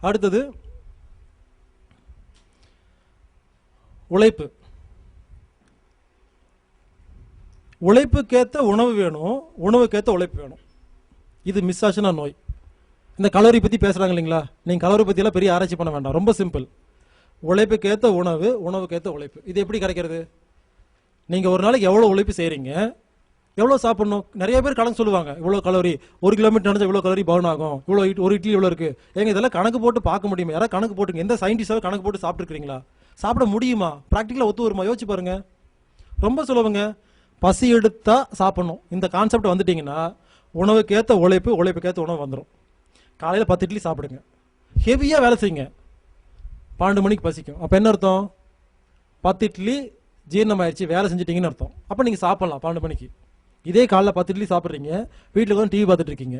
அடுத்தது உழைப்பு. உழைப்புக்கேற்ற உணவு வேணும், உணவுக்கேற்ற உழைப்பு வேணும். இது மிஸ் ஆச்சுன்னா நோய். இந்த கலோரி பற்றி பேசுகிறாங்க இல்லைங்களா, நீங்கள் கலோரி பற்றியெல்லாம் பெரிய ஆராய்ச்சி பண்ண வேண்டாம், ரொம்ப சிம்பிள். உழைப்புக்கேற்ற உணவு, உணவுக்கேற்ற உழைப்பு. இது எப்படி கிடைக்கிறது? நீங்கள் ஒரு நாளைக்கு எவ்வளோ உழைப்பு செய்கிறீங்க, எவ்வளோ சாப்பிட்ணும். நிறைய பேர் கணக்கு சொல்லுவாங்க, இவ்வளோ கலோரி, 1 கிலோமீட்டர் நடந்தால் இவ்வளோ கலோரி பர்ன் ஆகும், இவ்வளோ ஒரு இட்லி இவ்வளோ இருக்குது. ஏங்க இதெல்லாம் கணக்கு போட்டு பார்க்க முடியுமா? யாராவது கணக்கு போட்டுங்க. எந்த சயின்டிஸ்டாவது கணக்கு போட்டு சாப்பிட்ருக்கீங்களா? சாப்பிட முடியுமா? ப்ராக்டிக்கலாக ஒத்து வருமா? யோசிச்சு பாருங்க. ரொம்ப சொல்லுவாங்க, பசி எடுத்தா சாப்பிட்ணும். இந்த கான்செப்ட் வந்துட்டிங்கன்னா உணவுக்கேற்ற உழைப்பு, உழைப்புக்கேற்ற உணவு வந்துடும். காலையில் 10 இட்லி சாப்பிடுங்க, ஹெவியாக வேலை செய்யுங்க, 12 மணிக்கு பசிக்கும். அப்போ என்ன அர்த்தம்? 10 இட்லி ஜீரணமாயிடுச்சு, வேலை செஞ்சிட்டிங்கன்னு அர்த்தம். அப்போ நீங்கள் சாப்பிட்லாம் 12 மணிக்கு. இதே காலைல 10 இட்லி சாப்பிட்றீங்க, வீட்டில் வந்து டிவி பார்த்துட்டு இருக்கீங்க,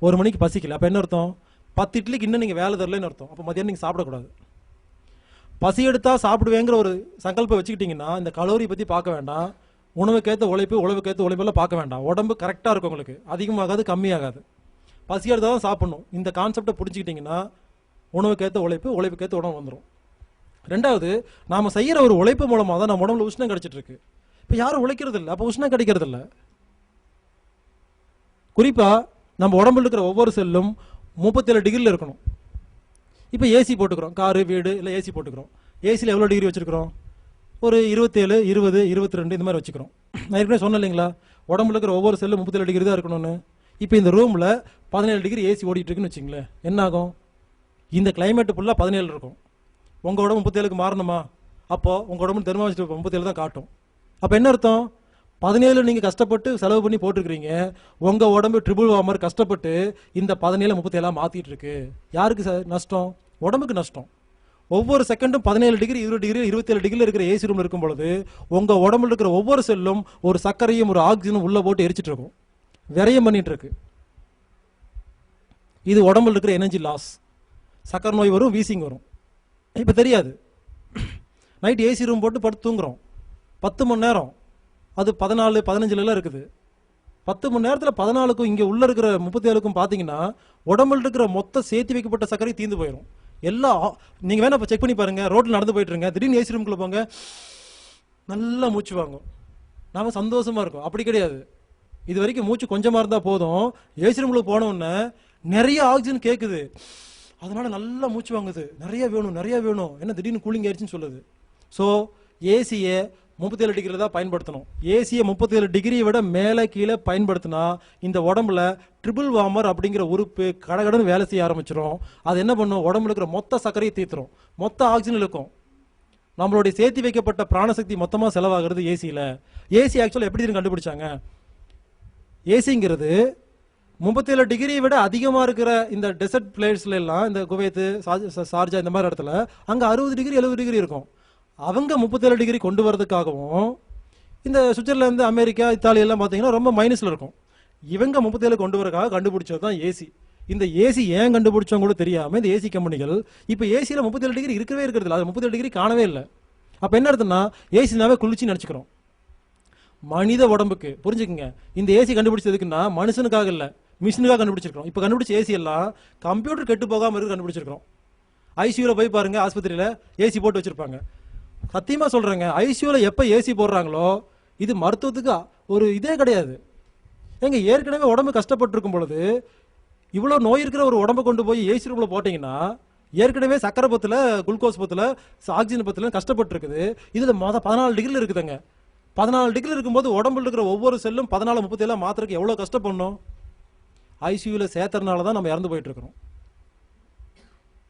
1 மணிக்கு பசிக்கல. அப்போ என்ன அர்த்தம்? 10 இட்லிக்கு இன்னும் நீங்கள் வேலை தரலன்னு அர்த்தம். அப்போ மதியானம் நீங்கள் சாப்பிடக்கூடாது. பசி எடுத்தால் சாப்பிடுவேங்கிற ஒரு சங்கல்பம் வச்சுக்கிட்டிங்கன்னா இந்த கலோரி பற்றி பார்க்க வேண்டாம், உணவுக்கேற்ற உழைப்பு, உழவுக்கேற்ற உழைப்பெல்லாம் பார்க்க வேண்டாம். உடம்பு கரெக்டாக இருக்கும், உங்களுக்கு அதிகமாகாது கம்மியாகாது. பசி எடுத்தால் தான் சாப்பிட்ணும். இந்த கான்செப்டை புரிஞ்சுக்கிட்டிங்கன்னா உணவுக்கேற்ற உழைப்பு, உழைப்புக்கேற்ற உணவு வந்துடும். ரெண்டாவது, நாம் செய்கிற ஒரு உழைப்பு மூலமாக தான் நம்ம உடம்புல உஷ்ணம் கிடைச்சிட்ருக்கு. இப்போ யாரும் உழைக்கிறது இல்லை, அப்போ உஷ்ணம் கிடைக்கிறது இல்லை. குறிப்பாக நம்ம உடம்புல இருக்கிற ஒவ்வொரு செல்லும் 37 டிகிரியில் இருக்கணும். இப்போ ஏசி போட்டுக்கிறோம், காரு வீடு இல்லை ஏசி போட்டுக்கிறோம். ஏசியில் எவ்வளோ டிகிரி வச்சுருக்கிறோம்? ஒரு 27, 20, 22 இந்த மாதிரி வச்சுக்கிறோம். நான் ஏற்கனவே சொன்னேன் இல்லைங்களா, உடம்புல இருக்கிற ஒவ்வொரு செல்லும் 37 டிகிரி தான் இருக்கணும்னு. இப்போ இந்த ரூமில் 17 டிகிரி ஏசி ஓடிட்டு இருக்குன்னு வச்சுங்களேன், என்ன ஆகும்? இந்த கிளைமேட்டு ஃபுல்லாக 17 இருக்கும். உங்கள் உடம்பு 37க்கு மாறணுமா? அப்போது உங்கள் உடம்பு தெர்மாமீட்டர் 37 தான் காட்டும். அப்போ என்ன அர்த்தம்? 17 நீங்கள் கஷ்டப்பட்டு செலவு பண்ணி போட்டுருக்கிறீங்க, உங்கள் உடம்பு ட்ரிபிள் வார்மர் கஷ்டப்பட்டு இந்த 17 37 மாற்றிட்டு இருக்கு. யாருக்கு நஷ்டம்? உடம்புக்கு நஷ்டம். ஒவ்வொரு செகண்டும் 17 டிகிரி, 20 டிகிரி, 27 டிகிரியில் இருக்கிற ஏசி ரூமில் இருக்கும் பொழுது உங்கள் உடம்புல இருக்கிற ஒவ்வொரு செல்லும் ஒரு சர்க்கரையும் ஒரு ஆக்சிஜனும் உள்ளே போட்டு எரிச்சிட்டு இருக்கும், விரயம் பண்ணிட்டு இருக்கு. இது உடம்புல இருக்கிற எனர்ஜி லாஸ். சக்கரை நோய் வரும், வீசிங் வரும். இப்போ தெரியாது. நைட் ஏசி ரூம் போட்டு படுத்து தூங்குறோம் 10 மணி நேரம், அது 14, 15 இருக்குது. 10 மணி நேரத்தில் 14க்கும் இங்கே உள்ளே இருக்கிற 37க்கும் பார்த்தீங்கன்னா உடம்புல இருக்கிற மொத்த சேர்த்து வைக்கப்பட்ட சர்க்கரை தீர்ந்து போயிடும். எல்லாம் நீங்கள் வேணா இப்போ செக் பண்ணி பாருங்கள். ரோட்டில் நடந்து போயிட்டு இருங்க, திடீர்னு ஏசி ரூம்குள்ளே போங்க, நல்லா மூச்சு வாங்கும், நாம் சந்தோஷமாக இருக்கும். அப்படி கிடையாது. இது வரைக்கும் மூச்சு கொஞ்சமாக இருந்தால் போதும், ஏசி ரூம்குள்ளே போனோடனே நிறைய ஆக்சிஜன் கேட்குது, அதனால நல்லா மூச்சு வாங்குது, நிறைய வேணும் நிறைய வேணும், என்ன திடீர்னு கூலிங் ஆயிடுச்சுன்னு சொல்லுது. ஸோ ஏசியை 37 டிகிரியில் தான் பயன்படுத்தணும். ஏசியை 37 டிகிரியை விட மேலே கீழே பயன்படுத்தினா இந்த உடம்புல ட்ரிபிள் வார்மர் அப்படிங்கிற உறுப்பு கடகடன்னு வேலை செய்ய ஆரம்பிச்சிடும். அது என்ன பண்ணும்? உடம்புல இருக்கிற மொத்த சர்க்கரையை தீர்த்துரும், மொத்த ஆக்சிஜன் இருக்கும். நம்மளுடைய சேர்த்து வைக்கப்பட்ட பிராணசக்தி மொத்தமாக செலவாகிறது ஏசியில். ஏசி ஆக்சுவலாக எப்படி கண்டுபிடிச்சாங்க? ஏசிங்கிறது 37 டிகிரியை விட அதிகமாக இருக்கிற இந்த டெசர்ட் பிளேஸ்ல எல்லாம், இந்த குவைத்து, சார்ஜா இந்த மாதிரி இடத்துல அங்கே 60 டிகிரி 70 டிகிரி இருக்கும். அவங்க 37 டிகிரி கொண்டு வரதுக்காகவும், இந்த சுவிட்சர்லாந்து, அமெரிக்கா, இத்தாலி எல்லாம் பார்த்தீங்கன்னா ரொம்ப மைனஸில் இருக்கும். இவங்க 37 கொண்டு வரக்காக கண்டுபிடிச்சது தான் ஏசி. இந்த ஏசி ஏன் கண்டுபிடிச்சவங்க கூட தெரியாமல் இந்த ஏசி கம்பெனிகள் இப்போ ஏசியில் 37 டிகிரி இருக்கவே இருக்கிறது இல்லை, அது 37 டிகிரி காணவே இல்லை. அப்போ என்ன அர்த்தம்னா ஏசினாவே குளிர்ச்சி நினச்சிக்கிறோம். மனித உடம்புக்கு புரிஞ்சுக்குங்க, இந்த ஏசி கண்டுபிடிச்சதுக்குன்னா மனுஷனுக்காக இல்லை, மிஷினுக்காக கண்டுபிடிச்சிருக்கோம். இப்போ கண்டுபிடிச்ச ஏசி எல்லாம் கம்ப்யூட்டர் கெட்டு போகாமல் இருக்கு கண்டுபிடிச்சிருக்கிறோம். ஐசியூவில் போய் பாருங்க, ஆஸ்பத்திரியில் ஏசி போட்டு வச்சிருப்பாங்க. சத்தியமாக சொல்கிறேங்க, ஐசியூவில் எப்போ ஏசி போடுறாங்களோ இது மருத்துவத்துக்கு ஒரு இதே கிடையாது. ஏங்க ஏற்கனவே உடம்பு கஷ்டப்பட்டுருக்கும் பொழுது இவ்வளோ நோய் இருக்கிற ஒரு உடம்பை கொண்டு போய் ஏசி ரூமில் போட்டிங்கன்னா ஏற்கனவே சக்கரை பத்தில், குளுக்கோஸ் பத்தில், ஆக்சிஜன் பத்தில் கஷ்டப்பட்டுருக்குது. இதில் 14 டிகிரியில் இருக்குதுங்க. 14 டிகிரி இருக்கும்போது உடம்புல இருக்கிற ஒவ்வொரு செல்லும் 14, 37 மாத்திரக்கு எவ்வளோ கஷ்டப்படணும்? ஐசியூவில் சேர்த்துறதுனால தான் நம்ம இறந்து போயிட்டுருக்கிறோம்.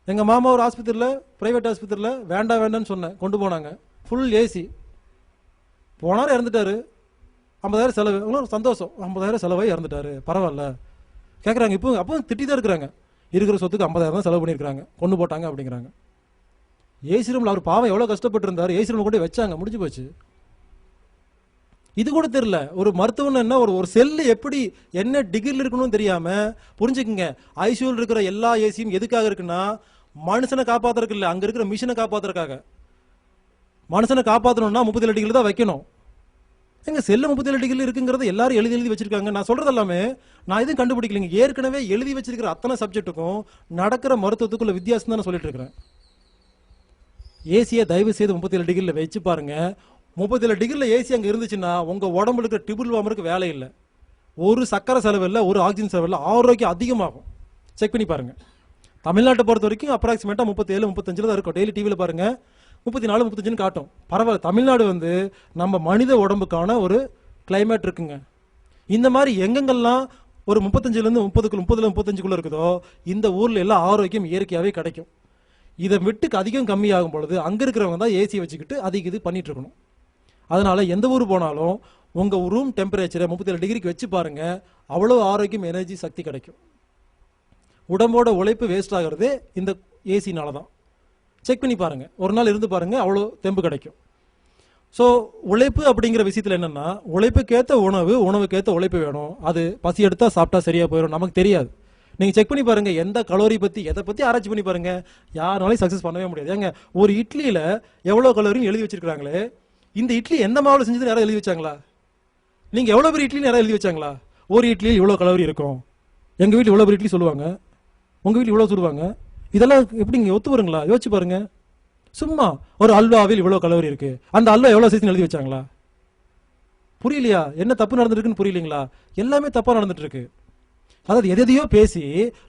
எங்கள் மாமா ஒரு ஆஸ்பத்திரியில், ப்ரைவேட் ஆஸ்பத்திரியில் வேண்டாம் வேண்டாம்னு சொன்னேன், கொண்டு போனாங்க. Full AC. போனார், இறந்துட்டார். 50,000 செலவு. இன்னும் சந்தோஷம், 50,000 செலவாகி இறந்துட்டார், பரவாயில்ல கேட்குறாங்க. இப்போ அப்போ திட்டி தான் இருக்கிறாங்க, இருக்கிற சொத்துக்கு 50,000 தான் செலவு பண்ணியிருக்கிறாங்க, கொண்டு போட்டாங்க அப்படிங்கிறாங்க. ஏசி ரூமில் அவர் பாவம் எவ்வளோ கஷ்டப்பட்டு இருந்தார், ஏசி ரூமில் கொண்டு வச்சாங்க, முடிஞ்சு போச்சு. இது கூட தெரியல. ஒரு மருத்துவம் என்ன, ஒரு செல்லு எப்படி என்ன டிகிரியில் இருக்கணும்னு தெரியாமல், புரிஞ்சுக்குங்க, ஐசியூவில் இருக்கிற எல்லா ஏசியும் எதுக்காக இருக்குன்னா மனுஷனை காப்பாற்றுறதுக்கு இல்லை, அங்கே இருக்கிற மிஷினை காப்பாற்றுறதுக்காக. மனுஷனை காப்பாற்றணும்னா 37 டிகிரி தான் வைக்கணும். எங்க செல்ல 37 டிகிரி இருக்குங்கிறது எல்லாரும் எழுதி வச்சிருக்காங்க. நான் சொல்றது எல்லாமே நான் எதுவும் கண்டுபிடிக்கலைங்க. ஏற்கனவே எழுதி வச்சிருக்கிற அத்தனை சப்ஜெக்ட்டுக்கும் நடக்கிற மருத்துவத்துக்குள்ள வித்தியாசம் தான் நான் சொல்லிட்டு இருக்கிறேன். ஏசியை தயவு செய்து 37 டிகிரியில் வச்சு பாருங்க. 37 டிகிரியில் ஏசி அங்கே இருந்துச்சுன்னா உங்க உடம்புல இருக்கிற டிபிள் வாமருக்கு வேலை இல்லை. ஒரு சக்கரை செலவு இல்லை, ஒரு ஆக்சிஜன் செலவு இல்லை, ஆரோக்கியம் அதிகமாகும். செக் பண்ணி பாருங்க. தமிழ்நாட்டை பொறுத்த வரைக்கும் அப்ராக்சிமேட்டாக 37 35 தான் இருக்கும். டெய்லி டிவியில் பாருங்க 34 35 காட்டும். பரவாயில்ல, தமிழ்நாடு நம்ம மனித உடம்புக்கான ஒரு கிளைமேட் இருக்குங்க. இந்த மாதிரி எங்கெங்கெல்லாம் ஒரு 35லேருந்து 30 இருக்குதோ இந்த ஊர்ல எல்லாம் ஆரோக்கியம் இயற்கையாகவே கிடைக்கும். இதை விட்டுக்கு அதிகம் கம்மியாகும் பொழுது அங்கே இருக்கிறவங்க தான் ஏசி வச்சுக்கிட்டு அதிக இது பண்ணிட்டு இருக்கணும். அதனால எந்த ஊர் போனாலும் உங்க ரூம் டெம்பரேச்சரை 37 டிகிரிக்கு வச்சு பாருங்க. அவ்வளோ ஆரோக்கியம், எனர்ஜி, சக்தி கிடைக்கும். உடம்போட உழைப்பு வேஸ்ட் ஆகிறது இந்த ஏசினால தான். செக் பண்ணி பாருங்க, ஒரு நாள் இருந்து பாருங்க, அவ்வளோ தெம்பு கிடைக்கும். ஸோ உழைப்பு அப்படிங்கிற விஷயத்தில் என்னன்னா, உழைப்புக்கேற்ற உணவு, உணவுக்கேற்ற உழைப்பு வேணும். அது பசி எடுத்தா சாப்பிட்டா சரியா போயிடும், நமக்கு தெரியாது. நீங்க செக் பண்ணி பாருங்க, எந்த கலோரி பத்தி எதை பத்தி ஆராய்ச்சி பண்ணி பாருங்க, யாருனாலையும் சக்சஸ் பண்ணவே முடியாது. ஏங்க ஒரு இட்லியில எவ்வளவு கலோரின்னு எழுதி வச்சிருக்காங்களே, இந்த இட்லி எந்த மாவுல செஞ்சது யாராவது எழுதி வச்சாங்களா? நீங்க எவ்வளவு பெரிய இட்லி யாராவது எழுதி வச்சாங்களா? ஒரு இட்லியில் இவ்வளவு கலோரி இருக்கும், எங்க வீட்டில் இவ்வளவு பெரிய இட்லி சொல்லுவாங்க, உங்க வீட்டில் இவ்வளவு சொல்லுவாங்க. இதெல்லாம் எப்படி நீங்க ஒத்து வருங்களா? யோசிச்சு பாருங்க. சும்மா ஒரு அல்வாவில் இவ்வளவு கலோரி இருக்கு, அந்த அல்வா எவ்வளவு சைஸ் எழுதி வச்சாங்களா? புரியலையா? என்ன தப்பு நடந்துருக்குன்னு புரியலீங்களா? எல்லாமே தப்பா நடந்துட்டு இருக்கு. அதாவது எதையோ பேசி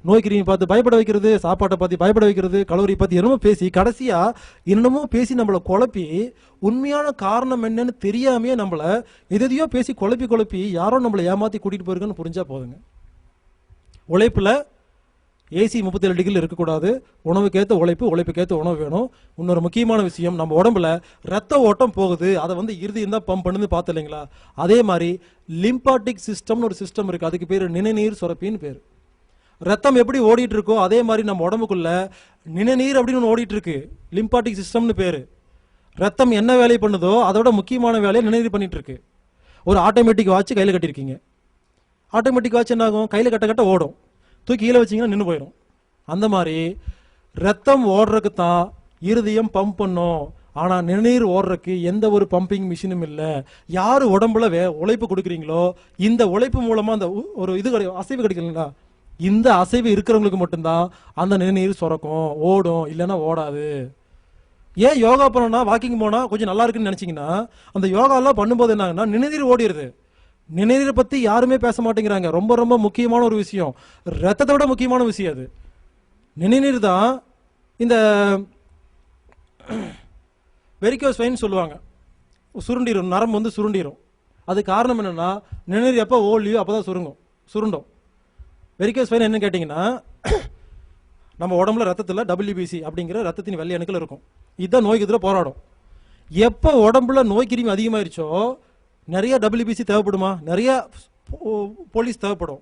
நோய் கிருமி பார்த்து பயப்பட வைக்கிறது, சாப்பாட்டை பார்த்து பயப்பட வைக்கிறது, கலோரி பார்த்து என்னமோ பேசி கடைசியா என்னமோ பேசி நம்மளை குழப்பி உண்மையான காரணம் என்னன்னு தெரியாமையே நம்மளை எதையோ பேசி குழப்பி யாரோ நம்மளை ஏமாத்தி கூட்டிட்டு போயிருக்குன்னு புரிஞ்சா போதுங்க. உழைப்புல ஏசி 37 டிகிரியில் இருக்கக்கூடாது. உணவுக்கேற்ற உழைப்பு, உழைப்புக்கேற்ற உணவு வேணும். இன்னொரு முக்கியமான விஷயம், நம்ம உடம்புல ரத்த ஓட்டம் போகுது, அதை இருதயம் தான் பம்ப் பண்ணுன்னு பார்த்து இல்லைங்களா? அதே மாதிரி லிம்பாட்டிக் சிஸ்டம்னு ஒரு சிஸ்டம் இருக்கு, அதுக்கு பேர் நிணநீர் சுரப்பின்னு பேர். ரத்தம் எப்படி ஓடிட்டு இருக்கோ அதே மாதிரி நம்ம உடம்புக்குள்ள நிணநீர் அப்படின்னு ஒன்று ஓடிட்டு இருக்கு, லிம்பாட்டிக் சிஸ்டம்னு பேரு. ரத்தம் என்ன வேலை பண்ணுதோ அதோட முக்கியமான வேலையை நிணநீர் பண்ணிட்டு இருக்கு. ஒரு ஆட்டோமேட்டிக் வாட்ச் கையில் கட்டியிருக்கீங்க, ஆட்டோமேட்டிக் வாட்ச் என்ன ஆகும்? கையில் கட்ட கட்ட ஓடும், தூக்கி கீழே வச்சிங்கன்னா நின்று போயிடும். அந்த மாதிரி ரத்தம் ஓடுறதுக்கு தான் இருதயம் பம்ப் பண்ணும். ஆனால் நிணநீர் ஓடுறதுக்கு எந்த ஒரு பம்பிங் மிஷினும் இல்லை. யார் உடம்புல உழைப்பு கொடுக்குறீங்களோ இந்த உழைப்பு மூலமாக அந்த ஒரு இது அசைவு கிடைக்கலங்களா, இந்த அசைவு இருக்கிறவங்களுக்கு மட்டும்தான் அந்த நிணநீர் சுரக்கும், ஓடும், இல்லைன்னா ஓடாது. ஏன் யோகா பண்ணனா, வாக்கிங் போனால் கொஞ்சம் நல்லா இருக்குன்னு நினச்சிங்கன்னா அந்த யோகாலாம் பண்ணும்போது என்ன ஆகுன்னா நிணநீர் ஓடிடுது. நிணநீரை பத்தி யாருமே பேச மாட்டேங்கிறாங்க. ரொம்ப ரொம்ப முக்கியமான ஒரு விஷயம், ரத்தத்தை விட முக்கியமான விஷயம் அது. நிணநீர் தான் இந்த வெரிகோஸ் வெயின் சொல்லுவாங்க, சுருண்டிடும், நரம்பு சுருண்டிடும். அது காரணம் என்னன்னா, நிணநீர் எப்போ ஓடலையோ அப்போதான் சுருண்டும். வெரிகோஸ் வெயின் என்னன்னு கேட்டிங்கன்னா, நம்ம உடம்புல ரத்தத்தில் WBC அப்படிங்கிற ரத்தத்தின் வெள்ளை அணுக்கள் இருக்கும். இதுதான் நோய்க்கு எதிராக போராடும். எப்போ உடம்புல நோய் கிருமி அதிகமாயிருச்சோ நிறைய WBC தேவைப்படுமா? நிறைய போலீஸ் தேவைப்படும்.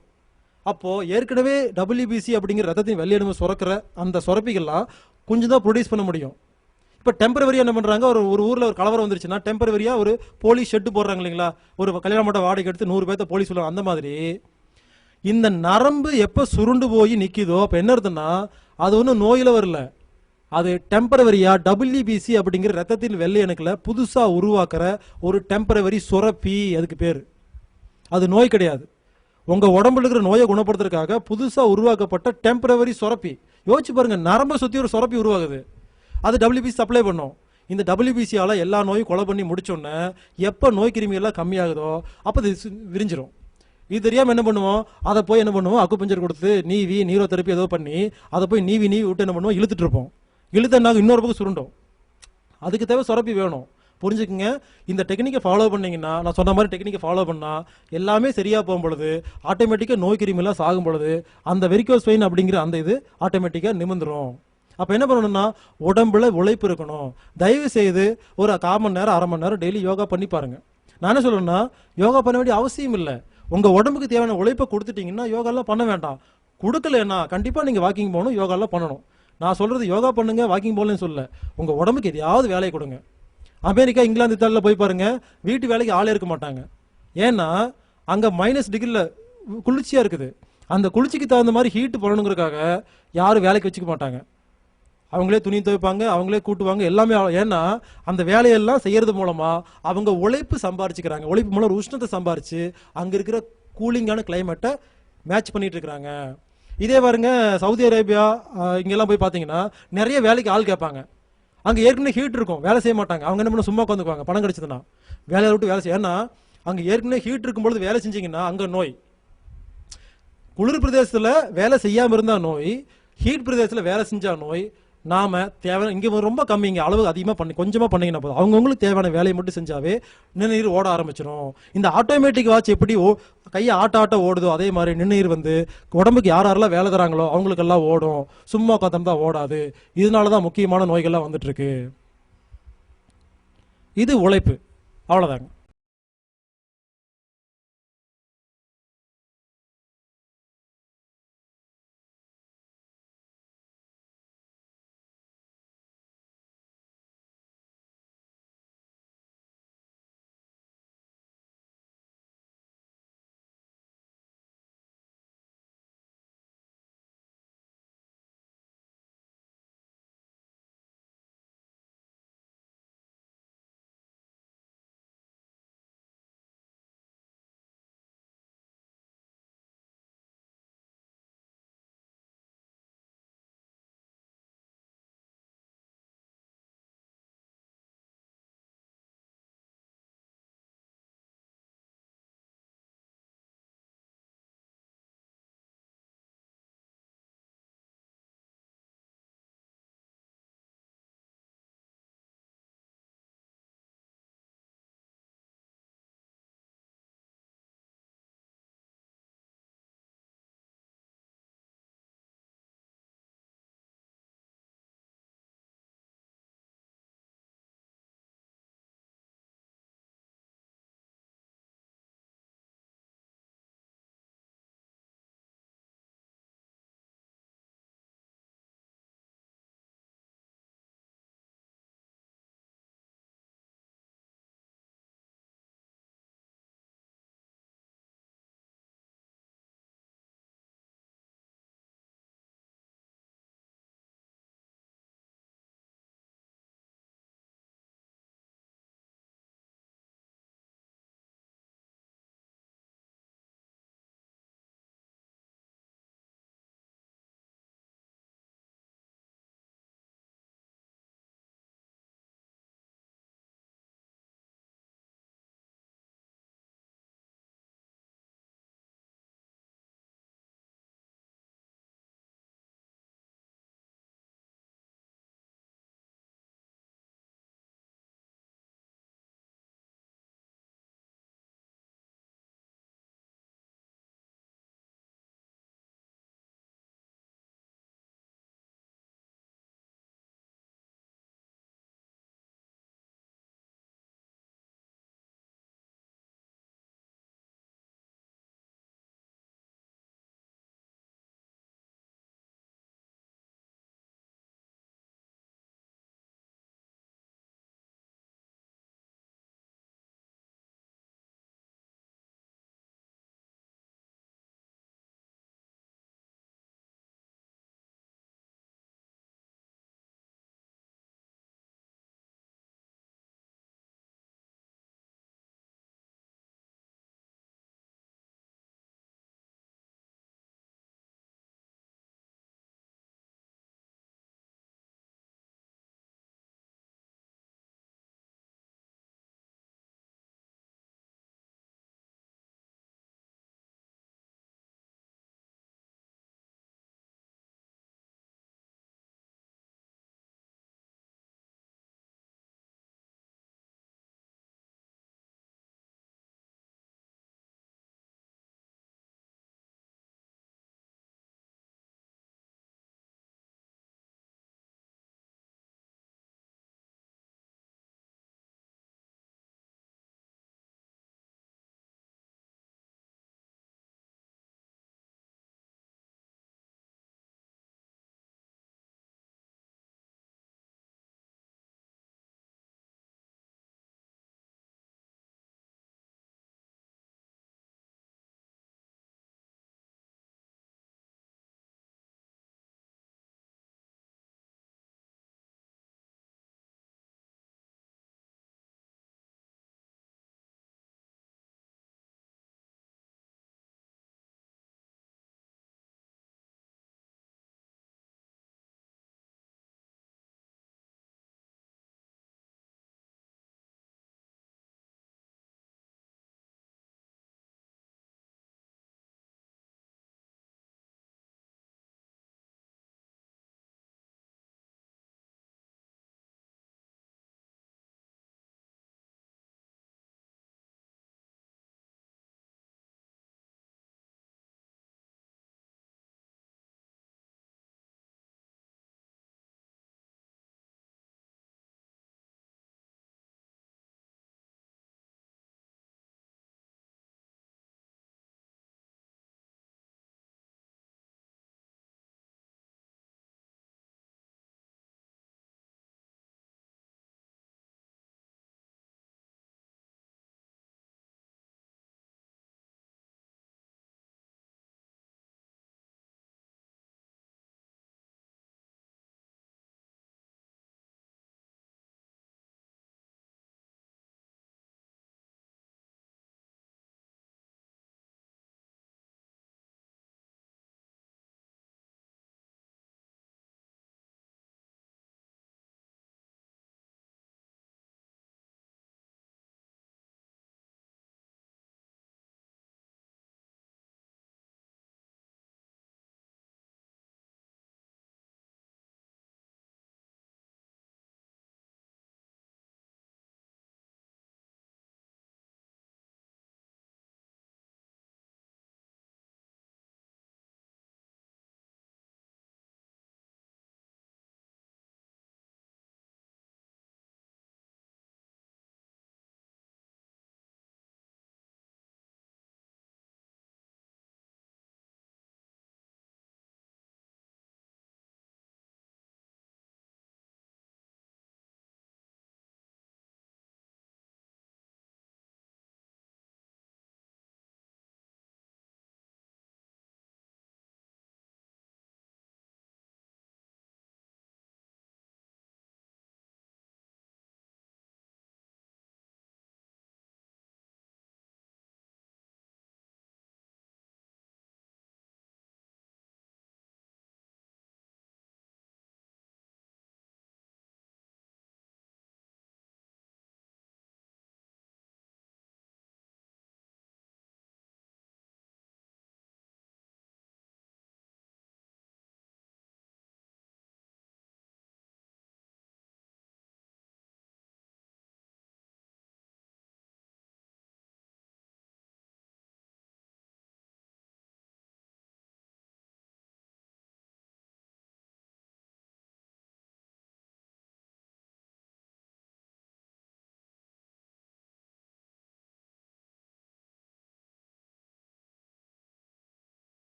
அப்போ ஏற்கனவே WBC அப்படிங்கிற ரத்தத்தின் வெள்ளையணுவை சுரக்கிற அந்த சுரப்பிகள்லாம் கொஞ்சம் தான் ப்ரொடியூஸ் பண்ண முடியும். இப்போ டெம்பரவரியா என்ன பண்றாங்க, ஒரு ஊர்ல ஒரு கலவரம் வந்துருச்சுன்னா டெம்பரவரியா ஒரு போலீஸ் ஷெட்டு போடுறாங்க இல்லைங்களா? ஒரு கல்யாண மண்டபம் வாடகை எடுத்து 100 பேர்த்த போலீஸ் சொல்லுவாங்க. அந்த மாதிரி இந்த நரம்பு எப்போ சுருண்டு போய் நிற்கிதோ அப்போ என்ன இருக்குதுன்னா அது ஒன்றும் நோயில வரல, அது டெம்பரவரியா WBC அப்படிங்கிற ரத்தத்தின் வெள்ளை அணுக்களை புதுசா உருவாக்குற ஒரு டெம்பரவரி சுரப்பி, அதுக்கு பேர். அது நோய் கிடையாது. உங்க உடம்புல இருக்கிற நோயை குணப்படுத்துறதுக்காக புதுசா உருவாக்கப்பட்ட டெம்பரவரி சுரப்பி. யோசிச்சு பாருங்க, நரம்பை சுத்தி ஒரு சுரப்பி உருவாகுது, அது WBC சப்ளை பண்ணும். இந்த WBCயால எல்லா நோயும் கொலை பண்ணி முடிச்சோன்னே எப்போ நோய் கிருமி எல்லாம் கம்மியாகுதோ அப்போ அது விரிஞ்சிடும். இது தெரியாமல் என்ன பண்ணுவோம், அதை போய் என்ன பண்ணுவோம், அக்குபஞ்சர் கொடுத்து நீவி நீரோ தெரப்பி ஏதோ பண்ணி அதை போய் நீவி விட்டு என்ன பண்ணுவோம், இழுத்துட்டு இருப்போம். இழுத்தனாக இன்னொரு பக்கம் சுருண்டும். அதுக்கு தேவை சுரப்பி வேணும். புரிஞ்சுக்குங்க. இந்த டெக்னிக்கை ஃபாலோ பண்ணீங்கன்னா, நான் சொன்ன மாதிரி டெக்னிக்கை ஃபாலோ பண்ணா எல்லாமே சரியா போகும் பொழுது ஆட்டோமேட்டிக்காக நோய் கிருமிலாம் சாகும் பொழுது அந்த வெரிகோஸ் வெயின் அப்படிங்கிற அந்த இது ஆட்டோமேட்டிக்காக நிமிந்துரும். அப்போ என்ன பண்ணணும்னா, உடம்புல உழைப்பு இருக்கணும். தயவு செய்து ஒரு 1/4 மணி நேரம் 1/2 மணி நேரம் டெய்லி யோகா பண்ணி பாருங்க. நான் என்ன சொல்லணும்னா, யோகா பண்ண வேண்டிய அவசியம் இல்லை. உங்க உடம்புக்கு தேவையான உழைப்பை கொடுத்துட்டீங்கன்னா யோகாலாம் பண்ண வேண்டாம். கொடுக்கலன்னா கண்டிப்பாக நீங்கள் வாக்கிங் போகணும், யோகாலாம் பண்ணணும். நான் சொல்றது யோகா பண்ணுங்க, வாக்கிங் போகலன்னு சொல்ல, உங்க உடம்புக்கு எதையாவது வேலையை கொடுங்க. அமெரிக்கா, இங்கிலாந்து, இத்தாலியில் போய் பாருங்க, வீட்டு வேலைக்கு ஆளே இருக்க மாட்டாங்க. ஏன்னா அங்க -டிகிரியில் குளிர்ச்சியா இருக்குது. அந்த குளிர்ச்சிக்கு தகுந்த மாதிரி ஹீட் பண்ணணுங்கிறதுக்காக யாரும் வேலைக்கு வச்சுக்க மாட்டாங்க. அவங்களே துணி துவைப்பாங்க, அவங்களே கூட்டுவாங்க, எல்லாமே. ஏன்னா அந்த வேலையெல்லாம் செய்யறது மூலமா அவங்க உழைப்பு சம்பாரிச்சுக்கிறாங்க. உழைப்பு மூலம் ஒரு உஷ்ணத்தை சம்பாரிச்சு அங்க இருக்கிற கூலிங்கான கிளைமேட்டை மேட்ச் பண்ணிட்டு இருக்கிறாங்க. இதே பாருங்க, சவுதி அரேபியா இங்கெல்லாம் போய் பார்த்தீங்கன்னா நிறைய வேலைக்கு ஆள் கேட்பாங்க. அங்கே ஏற்கனவே ஹீட் இருக்கும், வேலை செய்ய மாட்டாங்க. அவங்க என்ன பண்ண, சும்மா உட்காந்துக்குவாங்க. பணம் கிடைச்சதுன்னா வேலையை விட்டு வேலை செய்ய. ஏன்னா அங்கே ஏற்கனவே ஹீட் இருக்கும்பொழுது வேலை செஞ்சீங்கன்னா அங்கே நோய். குளிர் பிரதேசத்தில் வேலை செய்யாமல் இருந்தால் நோய், ஹீட் பிரதேசத்தில் வேலை செஞ்சா நோய். நாம தேவையான இங்கே ரொம்ப கம்மிங்க, அளவு அதிகமாக பண்ணி கொஞ்சமாக பண்ணிங்கன்னா போதும். அவங்கவுங்களுக்கு தேவையான வேலையை மட்டும் செஞ்சாவே நிணநீர் ஓட ஆரம்பிச்சிடும். இந்த ஆட்டோமேட்டிக் வாட்ச் எப்படி கையை ஆட்ட ஓடுதோ அதே மாதிரி நிணநீர் வந்து உடம்புக்கு யாரெல்லாம் வேலை தராங்களோ அவங்களுக்கெல்லாம் ஓடும். சும்மா உட்காந்து தான் ஓடாது. இதனால தான் முக்கியமான நோய்கள்லாம் வந்துட்டு இருக்கு. இது உழைப்பு, அவ்வளோதாங்க.